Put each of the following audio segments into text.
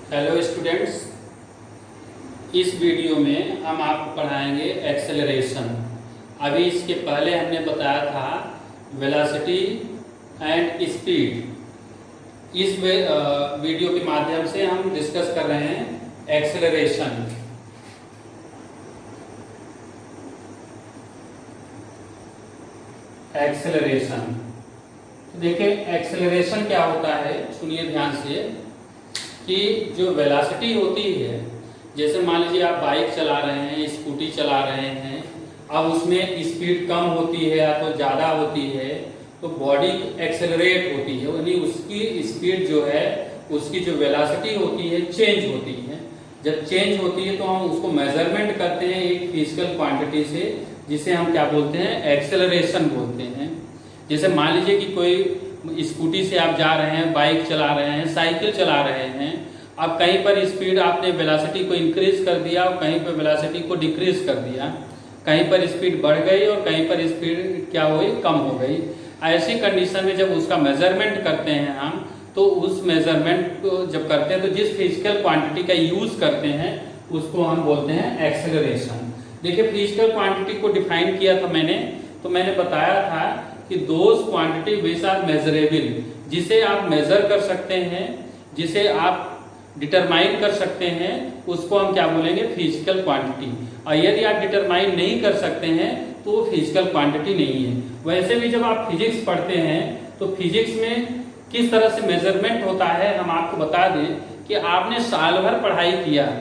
Hello students, इस video में हम आपको पढ़ाएंगे एक्सेलरेशन। अभी इसके पहले हमने बताया था वेलोसिटी एंड स्पीड। इस वीडियो के माध्यम से हम डिस्कस कर रहे हैं एक्सेलरेशन। एक्सेलरेशन देखिए, एक्सेलरेशन क्या होता है, सुनिए ध्यान से कि जो वेलोसिटी होती है, जैसे मान लीजिए आप बाइक चला रहे हैं, स्कूटी चला रहे हैं, अब उसमें स्पीड कम होती है या तो ज़्यादा होती है तो बॉडी एक्सेलरेट होती है, यानी उसकी स्पीड जो है, उसकी जो वेलोसिटी होती है चेंज होती है। जब चेंज होती है तो हम उसको मेजरमेंट करते हैं एक फिजिकल क्वांटिटी से, जिसे हम क्या बोलते हैं, एक्सेलरेशन बोलते हैं। जैसे मान लीजिए कि कोई स्कूटी से आप जा रहे हैं, बाइक चला रहे हैं, साइकिल चला रहे हैं, अब कहीं पर स्पीड आपने वेलोसिटी को इंक्रीज कर दिया और कहीं पर वेलोसिटी को डिक्रीज कर दिया, कहीं पर स्पीड बढ़ गई और कहीं पर स्पीड क्या हुई, कम हो गई। ऐसी कंडीशन में जब उसका मेजरमेंट करते हैं हम, तो उस मेजरमेंट को जब करते हैं तो जिस फिजिकल क्वांटिटी का यूज करते हैं उसको हम बोलते हैं एक्सेलरेशन। देखिए, फिजिकल क्वांटिटी को डिफाइन किया था तो मैंने बताया था कि those quantity which are measurable, जिसे आप मेजर कर सकते हैं, जिसे आप डिटरमाइन कर सकते हैं, उसको हम क्या बोलेंगे, फिजिकल क्वांटिटी। और यदि आप डिटरमाइन नहीं कर सकते हैं तो वो फिजिकल क्वांटिटी नहीं है। वैसे भी जब आप फिजिक्स पढ़ते हैं तो फिजिक्स में किस तरह से मेजरमेंट होता है हम आपको बता दें कि आपने साल भर पढ़ाई किया,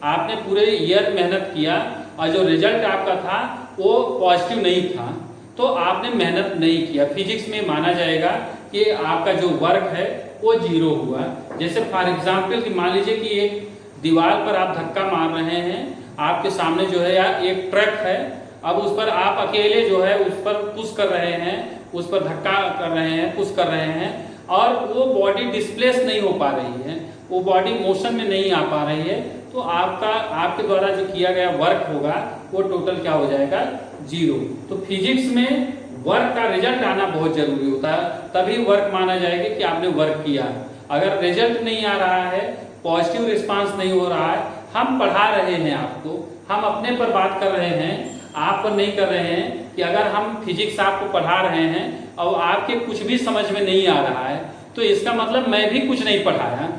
आपने पूरे ईयर मेहनत किया और जो रिजल्ट आपका था वो पॉजिटिव नहीं था, तो आपने मेहनत नहीं किया। फिजिक्स में माना जाएगा कि आपका जो वर्क है वो जीरो हुआ। जैसे फॉर एग्जाम्पल कि मान लीजिए कि एक दीवार पर आप धक्का मार रहे हैं, आपके सामने जो है या एक ट्रक है, अब उस पर आप अकेले जो है उस पर पुश कर रहे हैं, उस पर धक्का कर रहे हैं, पुश कर रहे हैं, और वो बॉडी डिस्प्लेस नहीं हो पा रही है, वो बॉडी मोशन में नहीं आ पा रही है, तो आपके द्वारा जो किया गया वर्क होगा वो टोटल क्या हो जाएगा, जीरो। तो फिजिक्स में वर्क का रिजल्ट आना बहुत जरूरी होता है, तभी वर्क माना जाएगा कि आपने वर्क किया। अगर रिजल्ट नहीं आ रहा है, पॉजिटिव रिस्पांस नहीं हो रहा है, हम पढ़ा रहे हैं आपको, हम अपने पर बात कर रहे हैं, आप पर नहीं कर रहे हैं कि अगर हम फिजिक्स आपको पढ़ा रहे हैं और आपके कुछ भी समझ में नहीं आ रहा है तो इसका मतलब मैं भी कुछ नहीं पढ़ाया।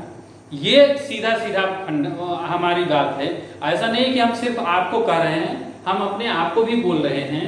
ये सीधा सीधा हमारी बात है। ऐसा नहीं कि हम सिर्फ आपको कह रहे हैं, हम अपने आप को भी बोल रहे हैं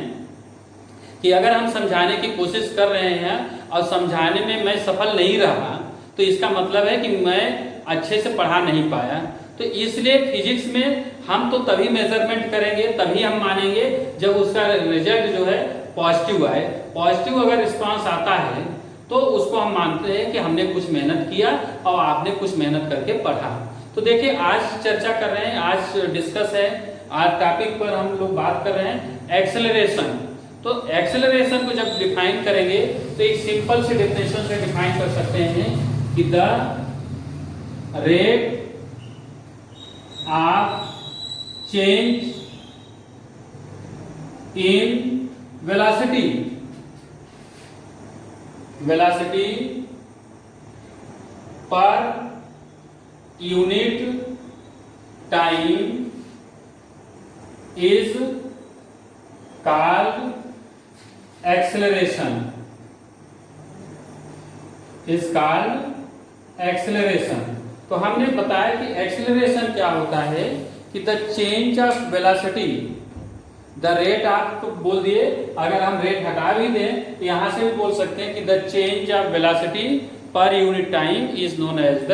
कि अगर हम समझाने की कोशिश कर रहे हैं और समझाने में मैं सफल नहीं रहा तो इसका मतलब है कि मैं अच्छे से पढ़ा नहीं पाया। तो इसलिए फिजिक्स में हम तो तभी मेजरमेंट करेंगे, तभी हम मानेंगे जब उसका रिजल्ट जो है पॉजिटिव आए। पॉजिटिव अगर रिस्पांस आता है तो उसको हम मानते हैं कि हमने कुछ मेहनत किया और आपने कुछ मेहनत करके पढ़ा। तो देखिए, आज चर्चा कर रहे हैं, आज डिस्कस है, आज टॉपिक पर हम लोग बात कर रहे हैं एक्सेलरेशन। तो एक्सेलरेशन को जब डिफाइन करेंगे तो एक सिंपल से डेफिनेशन से डिफाइन कर सकते हैं कि the rate of change in velocity per unit time is called acceleration, तो हमने बताया कि एक्सेलरेशन क्या होता है कि the change of velocity, the rate आप बोल दिए, अगर हम रेट हटा भी दें तो यहां से भी बोल सकते हैं कि the change of velocity per unit time is known as the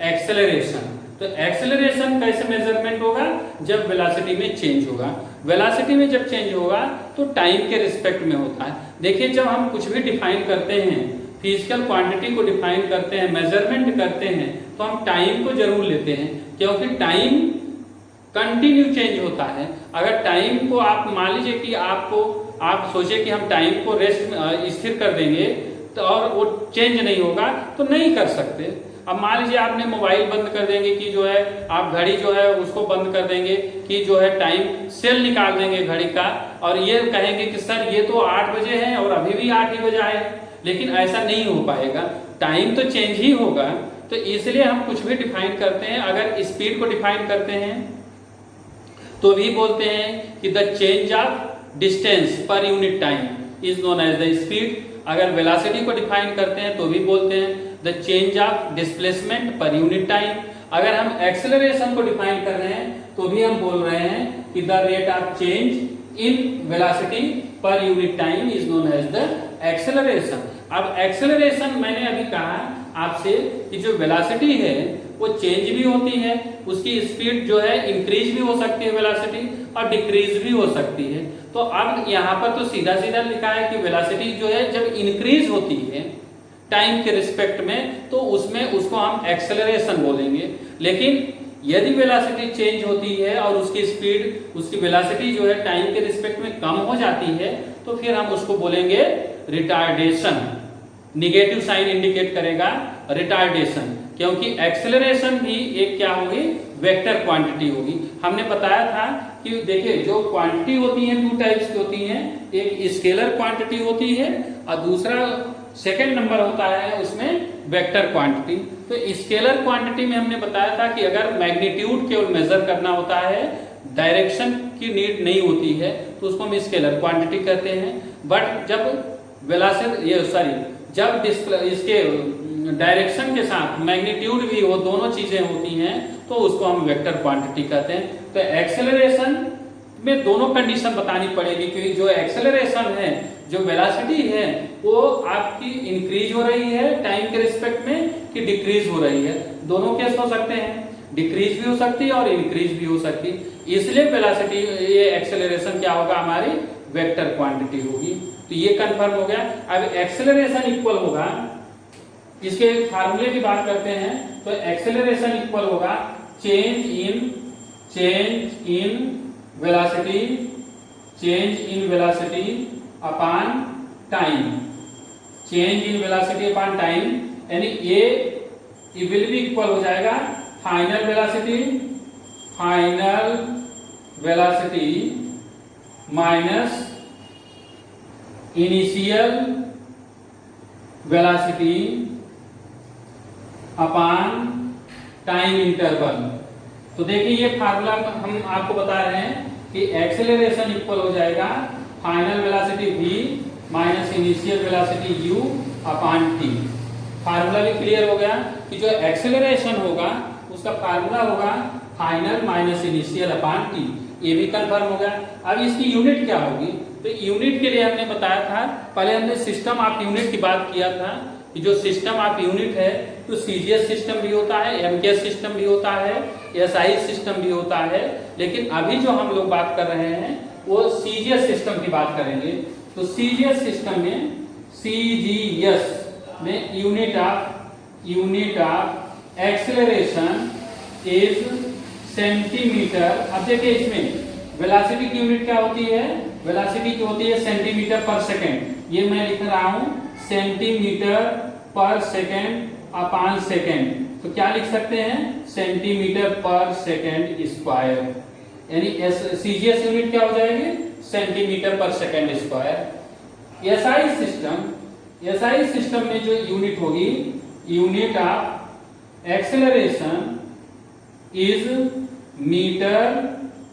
acceleration. तो एक्सेलरेशन कैसे मेजरमेंट होगा, जब वेलोसिटी में चेंज होगा। वेलोसिटी में जब चेंज होगा तो टाइम के रिस्पेक्ट में होता है। देखिए, जब हम कुछ भी डिफाइन करते हैं, फिजिकल क्वांटिटी को डिफाइन करते हैं, मेजरमेंट करते हैं, तो हम टाइम को जरूर लेते हैं, क्योंकि टाइम कंटिन्यू चेंज होता है। अगर टाइम को आप मान लीजिए कि आप सोचे कि हम टाइम को रेस्ट स्थिर कर देंगे तो और वो चेंज नहीं होगा तो नहीं कर सकते। अब मान लीजिए आपने मोबाइल बंद कर देंगे कि जो है, आप घड़ी जो है उसको बंद कर देंगे कि जो है टाइम सेल निकाल देंगे घड़ी का, और ये कहेंगे कि सर ये तो 8 बजे है और अभी भी 8 ही बजा है, लेकिन ऐसा नहीं हो पाएगा। टाइम तो चेंज ही होगा, तो इसलिए हम कुछ भी डिफाइन करते हैं, अगर स्पीड को डिफाइन करते हैं तो भी बोलते हैं कि the change of distance per unit time is known as the speed. अगर वेलोसिटी को डिफाइन करते हैं तो भी बोलते हैं the change of displacement per unit time. अगर हम एक्सेलरेशन को डिफाइन कर रहे हैं तो भी हम बोल रहे हैं कि the rate of change in velocity per unit time is known as the acceleration. अब एक्सेलरेशन मैंने अभी कहा आपसे कि जो वेलोसिटी है वो चेंज भी होती है, उसकी स्पीड जो है इंक्रीज भी हो सकती है वेलोसिटी और डिक्रीज भी हो सकती है। तो अब यहाँ पर तो सीधा सीधा लिखा है कि वेलोसिटी जो है जब इंक्रीज होती है टाइम के रिस्पेक्ट में तो उसमें उसको हम एक्सेलरेशन बोलेंगे। लेकिन यदि वेलोसिटी चेंज होती है और उसकी स्पीड उसकी वेलोसिटी जो है टाइम के रिस्पेक्ट में कम हो जाती है तो फिर हम उसको बोलेंगे रिटार्डेशन। निगेटिव साइन इंडिकेट करेगा रिटार्डेशन, क्योंकि एक्सेलरेशन भी एक क्या होगी, वेक्टर क्वांटिटी होगी। हमने बताया था कि देखिए जो क्वांटिटी होती है टू टाइप्स की होती हैं, एक स्केलर क्वांटिटी होती है और दूसरा सेकंड नंबर होता है उसमें वेक्टर क्वांटिटी। तो स्केलर क्वांटिटी में हमने बताया था कि अगर मैग्नीट्यूड केवल मेजर करना होता है, डायरेक्शन की नीड नहीं होती है, तो उसको हम स्केलर क्वांटिटी कहते हैं। बट जब जब इसके डायरेक्शन के साथ मैग्नीट्यूड भी हो, दोनों चीजें होती हैं, तो उसको हम वेक्टर क्वांटिटी कहते हैं। तो एक्सेलरेशन में दोनों कंडीशन बतानी पड़ेगी, क्योंकि जो एक्सेलरेशन है, जो वेलोसिटी है, वो आपकी इंक्रीज हो रही है टाइम के रिस्पेक्ट में कि डिक्रीज हो रही है। दोनों केस हो सकते हैं, डिक्रीज भी हो सकती है और इंक्रीज भी हो सकती है। इसलिए वेलोसिटी ये एक्सेलरेशन क्या होगा, हमारी वेक्टर क्वांटिटी होगी। तो ये कंफर्म हो गया। अब एक्सेलरेशन इक्वल होगा, इसके फार्मूले की बात करते हैं तो एक्सेलरेशन इक्वल होगा change in velocity upon time. Change in velocity upon time यानी ये विल भी इक्वल हो जाएगा final velocity minus initial velocity upon time interval. तो देखिए ये फार्मूला हम आपको बता रहे हैं कि एक्सेलरेशन इक्वल हो जाएगा final velocity v minus initial velocity u upon t। Formula भी क्लियर हो गया कि जो एक्सेलरेशन होगा उसका फार्मूला होगा final minus initial upon t। ये भी कंफर्म हो गया। अब इसकी यूनिट क्या होगी, तो यूनिट के लिए हमने बताया था, पहले हमने सिस्टम ऑफ यूनिट की बात किया था कि जो सिस्टम ऑफ यूनिट है तो सीजीएस सिस्टम भी होता है, एमकेएस सिस्टम भी होता है, एसआई सिस्टम भी होता है। लेकिन अभी जो हम लोग बात कर रहे हैं वो सीजीएस सिस्टम की बात करेंगे। तो सीजीएस सिस्टम में unit of acceleration is centimetre. अब देखिए इसमें वेलोसिटी की यूनिट क्या होती है, वेलोसिटी की होती है सेंटीमीटर पर सेकंड। ये मैं लिख रहा हूं सेंटीमीटर पर सेकंड अपॉन सेकंड। तो क्या लिख सकते हैं, सेंटीमीटर पर सेकंड स्क्वायर, यानी सीजीएस यूनिट क्या हो जाएगी, सेंटीमीटर पर सेकंड स्क्वायर। एसआई सिस्टम में जो यूनिट होगी, unit of acceleration is metre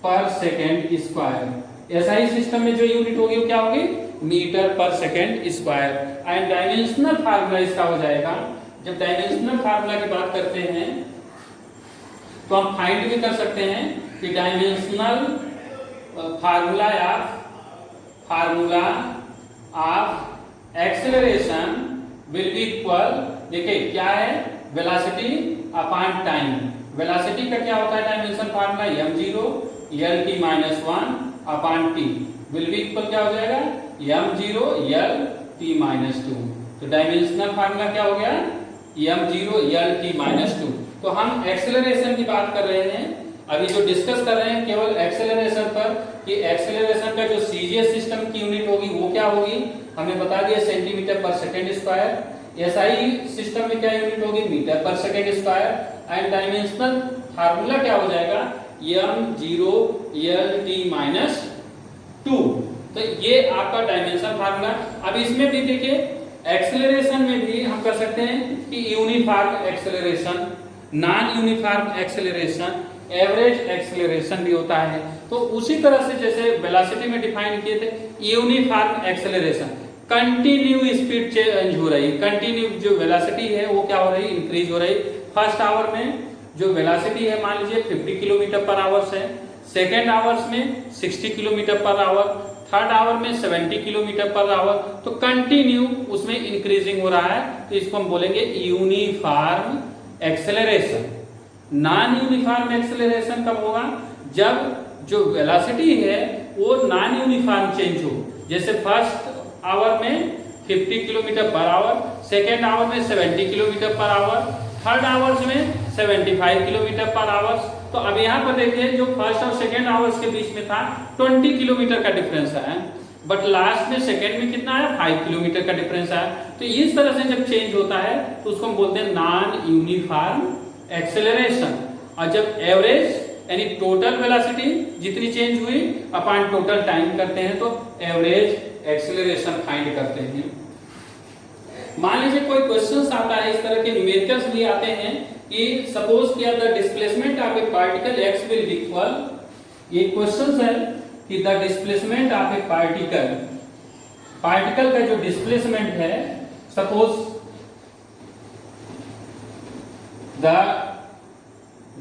per second square. SI system में जो यूनिट होगी वो क्या होगी, metre per second square. And dimensional formula इसका हो जाएगा, जब डायमेंशनल फार्मूला की बात करते हैं तो हम फाइंड भी कर सकते हैं कि dimensional formula of acceleration will be equal, देखिए क्या है, वेलोसिटी अपॉन टाइम। वेलोसिटी का क्या होता है dimension formula, m0 lt minus 1 upon t will be equal क्या हो जाएगा, m0 lt माइनस 2। तो डायमेंशनल फार्मूला क्या हो गया, m0 lt माइनस 2। तो हम एक्सेलरेशन की बात कर रहे हैं, अभी जो डिस्कस कर रहे हैं केवल एक्सेलरेशन पर, कि एक्सेलरेशन का जो सीजीएस सिस्टम की यूनिट होगी वो क्या होगी, हमने बता दिया सेंटीमीटर पर सेकंड स्क्वायर। एसआई सिस्टम में क्या यूनिट होगी, metre per second square. And dimensional formula क्या हो जाएगा, m0 lt माइनस 2। तो ये आपका डायमेंशन फार्मूला। अब इसमें भी देखिए एक्सेलरेशन में भी हम कर सकते हैं कि uniform acceleration, non uniform acceleration, average acceleration भी होता है। तो उसी तरह से जैसे वेलोसिटी में डिफाइन किए थे, uniform acceleration continue speed change हो रही है, कंटिन्यू जो वेलोसिटी है वो क्या हो रही है, इंक्रीज हो रही है। फर्स्ट आवर में जो वेलोसिटी है मान लीजिए 50 किलोमीटर पर आवर्स है, सेकेंड आवर्स में 60 kilometre per hour, third our में 70 किलोमीटर पर आवर, तो कंटिन्यू उसमें इंक्रीजिंग हो रहा है, तो इसको हम बोलेंगे uniform acceleration. Non uniform acceleration कब होगा, जब जो वेलोसिटी है वो नॉन यूनिफॉर्म चेंज हो, जैसे फर्स्ट आवर में 50 kilometre per hour, second hour में 70 kilometre per hour, third hours में 75 किलोमीटर पर आवर्स। तो अब यहाँ पर देखिए जो फर्स्ट और सेकेंड आवर्स के बीच में था 20 किलोमीटर का डिफरेंस है, बट लास्ट में सेकेंड में कितना है, 5 किलोमीटर का डिफरेंस है। तो इस तरह से जब चेंज होता है तो उसको हम बोलते हैं नॉन यूनिफॉर्म एक्सेलरेशन। और जब एवरेज यानी टोटल वेलोसिटी जितनी चेंज हुई अपॉन टोटल टाइम करते हैं तो एवरेज एक्सेलरेशन फाइंड करते हैं। मान लीजिए कोई क्वेश्चंस आता है, इस तरह के न्यूमेरिकल्स भी आते हैं कि सपोज किया the displacement of A particle x will be equal, ये क्वेश्चंस है कि the displacement of A particle, particle का जो डिस्प्लेसमेंट है, suppose the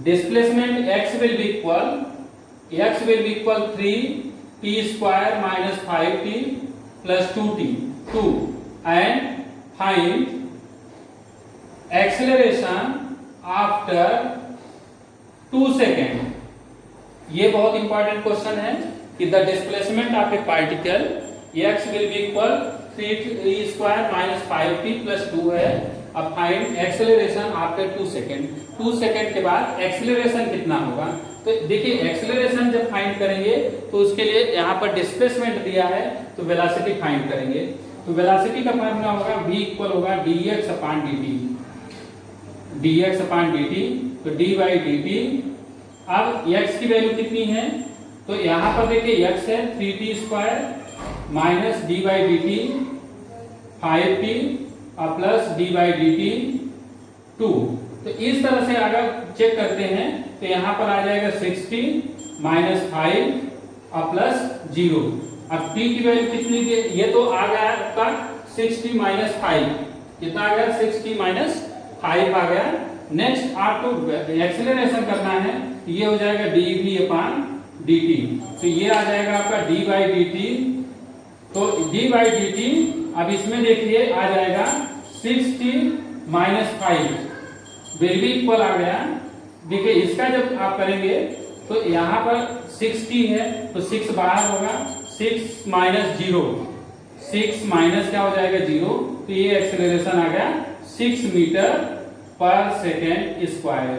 displacement x will be equal 3t square minus 5t plus 2 and find acceleration after 2 second. ये बहुत important question है कि the displacement of A particle x will be equal 3t square minus 5t plus 2 है। अब find acceleration after 2 second. 2 second के बाद acceleration कितना होगा, तो देखिए एक्सेलरेशन जब फाइंड करेंगे तो उसके लिए यहाँ पर डिस्प्लेसमेंट दिया है तो वेलोसिटी फाइंड करेंगे। तो वेलोसिटी का फॉर्मूला होगा v इक्वल होगा dx upon dt, dx upon dt, तो d बाई dt। अब x की वैल्यू कितनी है, तो यहाँ पर देखिए x है 3t square minus d by dt 5t और प्लस d बाई dt 2। तो इस तरह से अगर चेक करते हैं तो यहाँ पर आ जाएगा 60 माइनस 5 और प्लस 0। अब t की वैल्यू कितनी थी, ये तो आ गया आपका 60 माइनस 5, कितना आ गया 60 माइनस 5 आ गया। नेक्स्ट आपको एक्सेलरेशन करना है, ये हो जाएगा dv अपॉन dt, तो ये आ जाएगा आपका d बाई dt। तो d बाई dt अब इसमें देखिए आ जाएगा 60 माइनस 5 विल बी इक्वल आ गया। देखिए इसका जब आप करेंगे तो यहाँ पर 60 है तो 6 बाहर होगा, 6 माइनस 0, 6 माइनस क्या हो जाएगा 0, तो ये एक्सेलरेशन आ गया 6 मीटर पर सेकेंड स्क्वायर।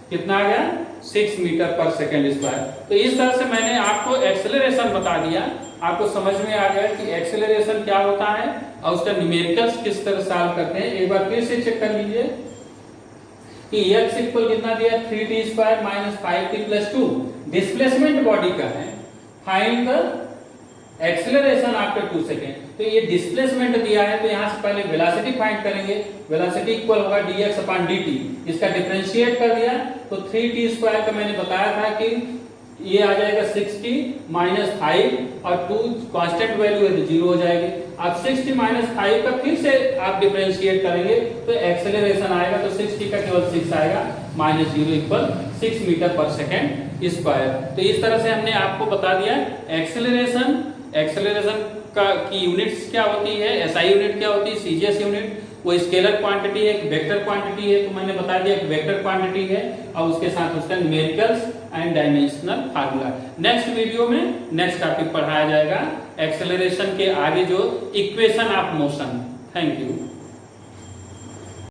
कितना आ गया 6 मीटर पर सेकेंड स्क्वायर। तो इस तरह से मैंने आपको एक्सेलरेशन बता दिया, आपको समझ में आ गया कि एक्सेलरेशन क्या होता है और उसका न्यूमेरिकल्स किस तरह सॉल्व करते हैं। एक बार फिर से चेक कर लीजिए कि x इक्वल कितना दिया 3t square minus 5t plus 2, displacement body का है, find the acceleration after 2 second. तो ये डिस्प्लेसमेंट दिया है तो यहाँ से पहले वेलोसिटी फाइंड करेंगे, वेलोसिटी इक्वल होगा dx अपॉन dt, इसका डिफरेंशिएट कर दिया तो 3t स्क्वायर का मैंने बताया था कि ये आ जाएगा 60 माइनस 5 और 2 कांस्टेंट वैल्यू है तो 0 हो जाएगी। अब 60 माइनस 5 का फिर से आप डिफरेंशिएट करेंगे तो एक्सेलरेशन आएगा, तो 60 का केवल 6 आएगा, माइनस 0 इक्वल 6 मीटर पर सेकेंड स्क्वायर। तो इस तरह से हमने आपको बता दिया एक्सेलरेशन, एक्सेलरेशन का की यूनिट्स क्या होती है, SI यूनिट क्या होती है, CGS यूनिट वो स्केलर क्वांटिटी है, एक वेक्टर क्वांटिटी है, तो मैंने बता दिया एक वेक्टर क्वांटिटी है और उसके साथ उसका numericals and dimensional formula. Next video में नेक्स्ट टॉपिक पढ़ाया जाएगा एक्सेलरेशन के आगे जो equation of motion. Thank you.